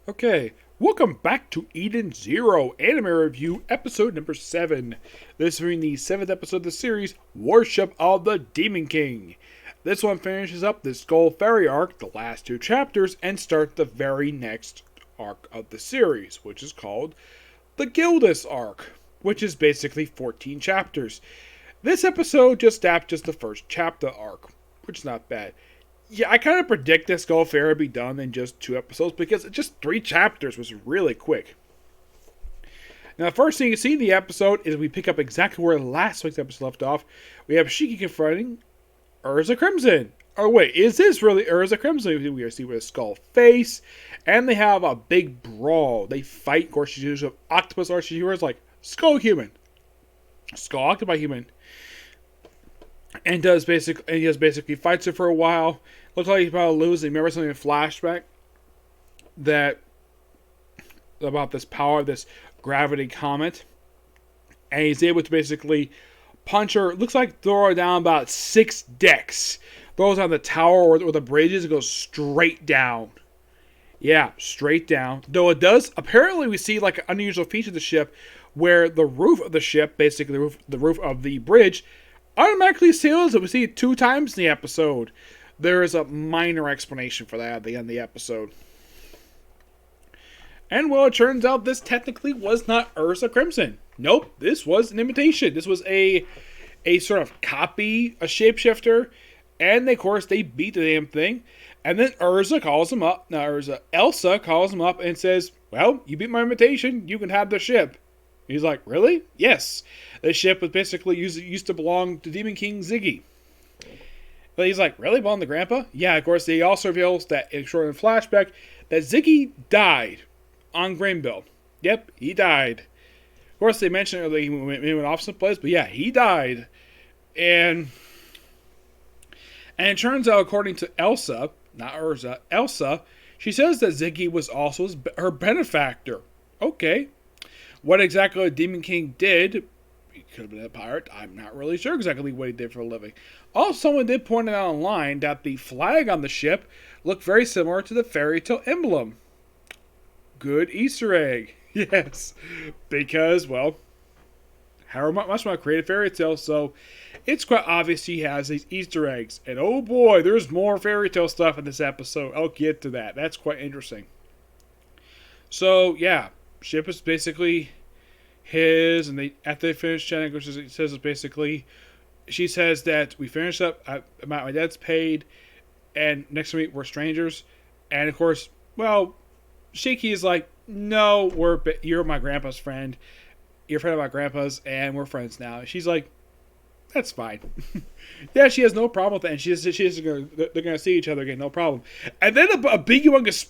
Okay, welcome back to Eden Zero Anime Review, episode number 7. This being the 7th episode of the series, Warship of the Demon King. This one finishes up the Skull Ferry arc, the last 2 chapters, and starts the very next arc of the series, which is called the Gildas arc, which is basically 14 chapters. This episode just the first chapter arc, which is not bad. Yeah, I kind of predict this Skull Fair would be done in just 2 episodes because just 3 chapters was really quick. Now, the first thing you see in the episode is we pick up exactly where last week's episode left off. We have Shiki confronting Urza Crimson. Oh, wait, is this really Urza Crimson? We see with a skull face, and they have a big brawl. They fight. Of course, she uses octopus art. She wears like skull human, skull octopi human. And he basically fights her for a while. Looks like he's about to lose. He remembers something in flashback that about this power of this gravity comet, and he's able to basically punch her. Looks like throw her down about 6 decks. Throws on the tower or the bridges. It goes straight down. Yeah, straight down. Though it does. Apparently, we see like an unusual feature of the ship where the roof of the ship, basically the roof of the bridge, automatically seals it. We see it 2 times in the episode. There is a minor explanation for that at the end of the episode. And well, it turns out this technically was not Urza Crimson. Nope, this was an imitation. This was a sort of copy, a shapeshifter. And of course, they beat the damn thing. And then Elsa calls him up and says, well, you beat my imitation, you can have the ship. He's like, really? Yes. The ship was basically used to belong to Demon King Ziggy. But he's like, really? Belong to Grandpa? Yeah, of course, he also reveals that, in short flashback, that Ziggy died on Greenville. Yep, he died. Of course, they mentioned that he went off someplace, but yeah, he died. And it turns out, according to Elsa, not Urza, Elsa, she says that Ziggy was also her benefactor. Okay. What exactly the Demon King did, he could have been a pirate, I'm not really sure exactly what he did for a living. Also, someone did point out online that the flag on the ship looked very similar to the fairy tale emblem. Good Easter egg. Yes. Because, well, however much want to create a fairy tale, so it's quite obvious he has these Easter eggs. And oh boy, there's more fairy tale stuff in this episode. I'll get to that. That's quite interesting. So, yeah. Ship is basically his, and after they finish chatting, which it says is basically, she says that we finished up, my dad's paid, and next week we're strangers. And of course, well, Shiki is like, no, you're my grandpa's friend. You're a friend of my grandpa's, and we're friends now. She's like, that's fine. Yeah, she has no problem with that, and they're gonna see each other again, no problem. And then a big humongous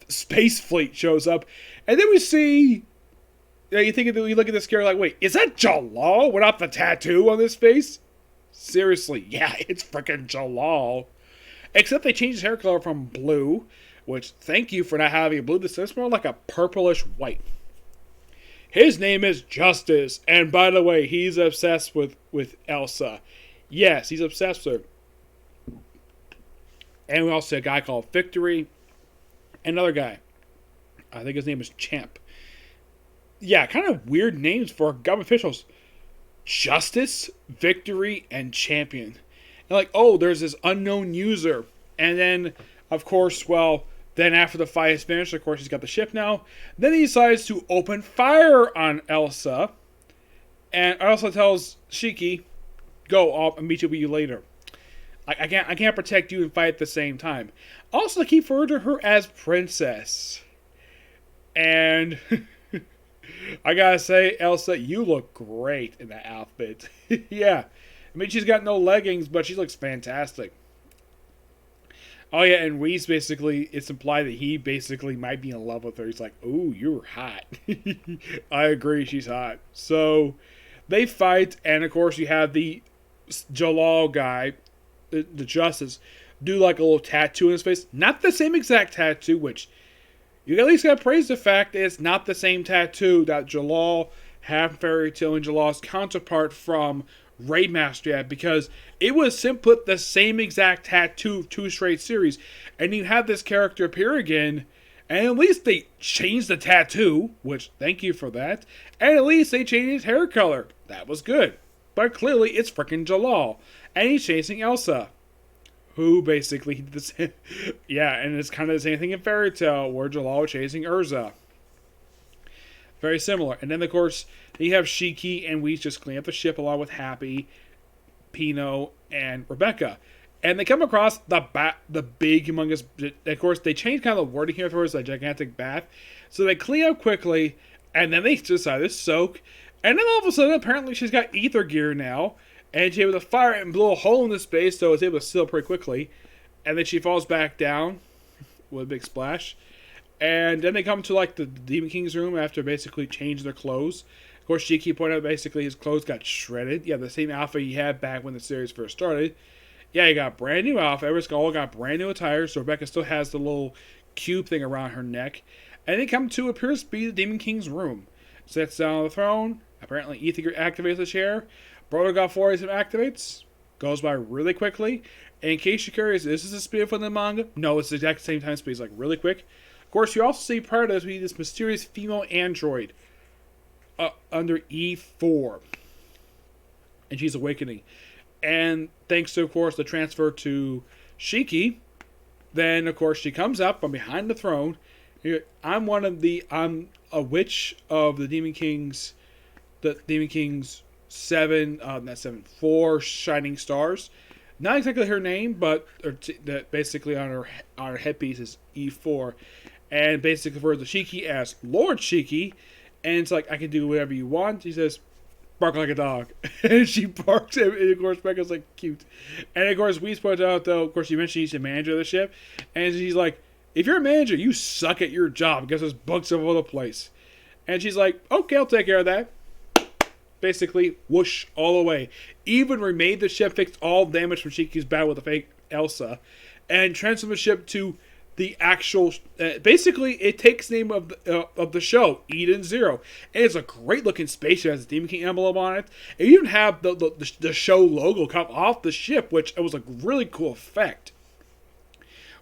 space fleet shows up, and then we see. You look at this character like, wait, is that Jalal without the tattoo on his face? Seriously, yeah, it's freaking Jalal. Except they changed his hair color from blue, which thank you for not having blue. This is more like a purplish white. His name is Justice, and by the way, he's obsessed with Elsa. Yes, he's obsessed with her. And we also see a guy called Victory. Another guy. I think his name is Champ. Yeah, kind of weird names for government officials. Justice, Victory, and Champion. And like, oh, there's this unknown user. And then, of course, well, then after the fight is finished, of course, he's got the ship now. Then he decides to open fire on Elsa. And Elsa tells Shiki, go, I'll meet you later. I can't protect you and fight at the same time. Also, keep referring to her as Princess. And I gotta say, Elsa, you look great in that outfit. Yeah. I mean, she's got no leggings, but she looks fantastic. Oh, yeah, and Reese basically, it's implied that he basically might be in love with her. He's like, ooh, you're hot. I agree, she's hot. So, they fight, and of course, you have the Jalal guy, the Justice, do like a little tattoo in his face. Not the same exact tattoo, which you at least gotta praise the fact that it's not the same tattoo that Jalal had Fairy Tail and Jalal's counterpart from Raidmaster had, because it was simply the same exact tattoo of 2 straight series, and you have this character appear again, And at least they changed the tattoo, which, thank you for that. And at least they changed his hair color. That was good. But clearly, it's freaking Jalal. And he's chasing Elsa. Who basically did the same. Yeah, and it's kind of the same thing in Fairy Tail, where Jalal was chasing Urza. Very similar. And then, of course, you have Shiki and Whis just clean up the ship along with Happy, Pino, and Rebecca. And they come across the big, humongous... Of course, they change kind of the wording here towards a gigantic bath. So they clean up quickly, and then they decide to soak. And then all of a sudden, apparently, she's got ether gear now. And she's able to fire it and blow a hole in the space, so it's able to seal pretty quickly. And then she falls back down with a big splash. And then they come to, like, the Demon King's room after basically changing their clothes. Of course, Shiki pointed out basically his clothes got shredded. Yeah, the same outfit he had back when the series first started. Yeah, he got brand new outfit. Everyone's all got brand new attire. So Rebecca still has the little cube thing around her neck. And they come to appears to be the Demon King's room. Sits down on the throne. Apparently, Ether activates the chair. Protocol 4 activates. Goes by really quickly. And in case you're curious, is this the speed from the manga? No, it's the exact same time speed. It's like really quick. Of course, you also see prior to this, we this mysterious female android under E4. And she's awakening. And thanks to, of course, the transfer to Shiki, then, of course, she comes up from behind the throne. I'm a witch of the Demon King's 4 shining stars. Not exactly her name, but that basically on her headpiece is E4. And basically refers to Shiki as Lord Shiki. And it's like, I can do whatever you want. She says, bark like a dog. And she barks, and of course, Becca's like, cute. And of course, Whis points out, though, of course, you mentioned he's the manager of the ship. And she's like, if you're a manager, you suck at your job because there's bugs all over the place. And she's like, okay, I'll take care of that. Basically, whoosh, all the way. Even remade the ship, fixed all damage from Shiki's battle with the fake Elsa, and transformed the ship to the actual... basically, it takes the name of the show, Eden Zero. And it's a great-looking spaceship. It has a Demon King emblem on it. And you even have the show logo come off the ship, which it was a really cool effect.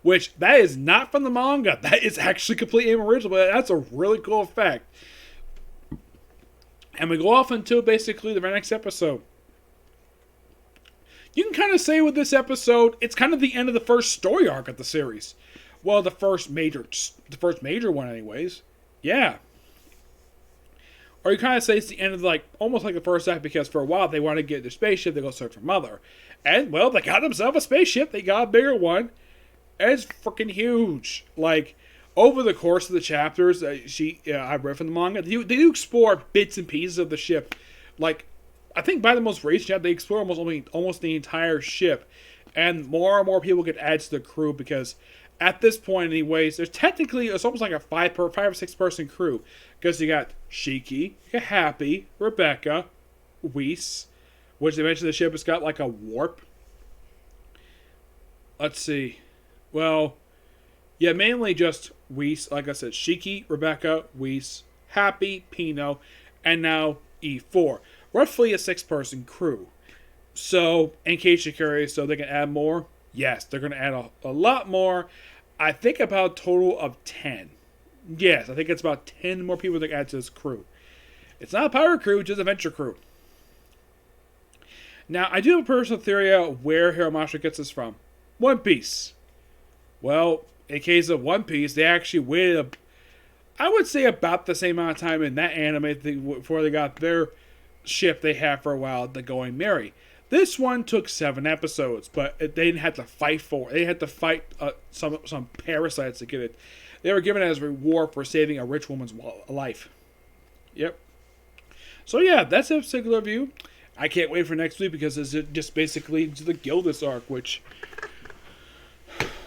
Which, that is not from the manga. That is actually completely original, but that's a really cool effect. And we go off into basically the very next episode. You can kind of say with this episode, it's kind of the end of the first story arc of the series. Well, the first major one, anyways. Yeah. Or you kind of say it's the end of almost like the first act, because for a while they want to get their spaceship, they go search for Mother, and well, they got themselves a spaceship. They got a bigger one, and it's freaking huge. Like, over the course of the chapters, I read from the manga, they do explore bits and pieces of the ship. Like, I think by the most recent chapter, they explore almost the entire ship. And more people get added to the crew, because at this point, anyways, it's almost like a 5 or 6 person crew. Because you got Shiki, you got Happy, Rebecca, Whis, which they mentioned the ship has got like a warp. Let's see. Well, yeah, mainly just Whis, like I said, Shiki, Rebecca, Whis, Happy, Pino, and now E4. Roughly a 6 person crew. So, in case you're curious, so they can add more? Yes, they're going to add a lot more. I think about a total of 10. Yes, I think it's about 10 more people that add to this crew. It's not a power crew, just a venture crew. Now, I do have a personal theory of where Hiro Mashima gets this from. One Piece. Well, in case of One Piece, they actually waited, I would say, about the same amount of time in that anime before they got their ship they had for a while, the Going Merry. This one took 7 episodes, but they didn't have to fight for it. They had to fight some parasites to get it. They were given it as a reward for saving a rich woman's life. Yep. So yeah, that's a particular review. I can't wait for next week, because it's just basically the Gildas arc, which...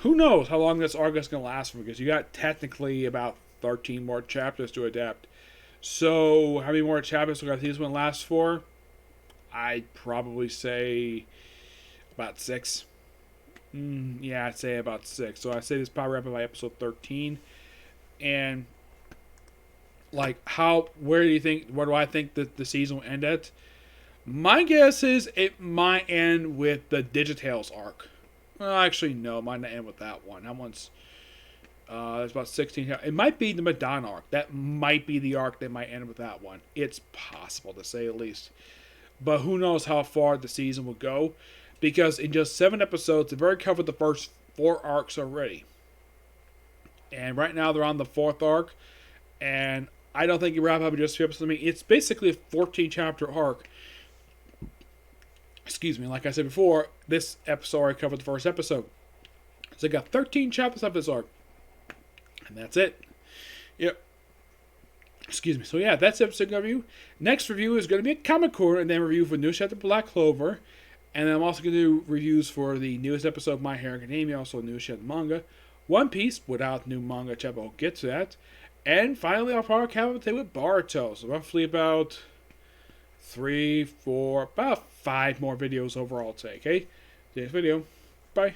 who knows how long this arc is going to last for, because you got technically about 13 more chapters to adapt. So, how many more chapters will this one last for? I'd probably say about 6. Yeah, I'd say about 6. So, I'd say this probably wrap up by episode 13. And, where do I think that the season will end at? My guess is it might end with the Digitales arc. Well, actually, no, it might not end with that one. That one's... There's about 16. It might be the Madonna arc. That might be the arc they might end with that one. It's possible, to say the least. But who knows how far the season will go. Because in just 7 episodes, they've already covered the first 4 arcs already. And right now they're on the 4th arc. And I don't think you wrap up in just 2 episodes. I mean, it's basically a 14-chapter arc. Excuse me, like I said before, this episode already covered the first episode. So they got 13 chapters of this arc. And that's it. Yep. Excuse me. So yeah, that's episode review. Next review is going to be a comic corner, and then review for New Chapter Black Clover. And then I'm also going to do reviews for the newest episode of My Hero Academia, also New Chapter manga. One Piece, without new manga chapter, I'll get to that. And finally, I'll probably have a with Boruto. So roughly about 3, 4, about 5 more videos overall today, okay? Next video. Bye.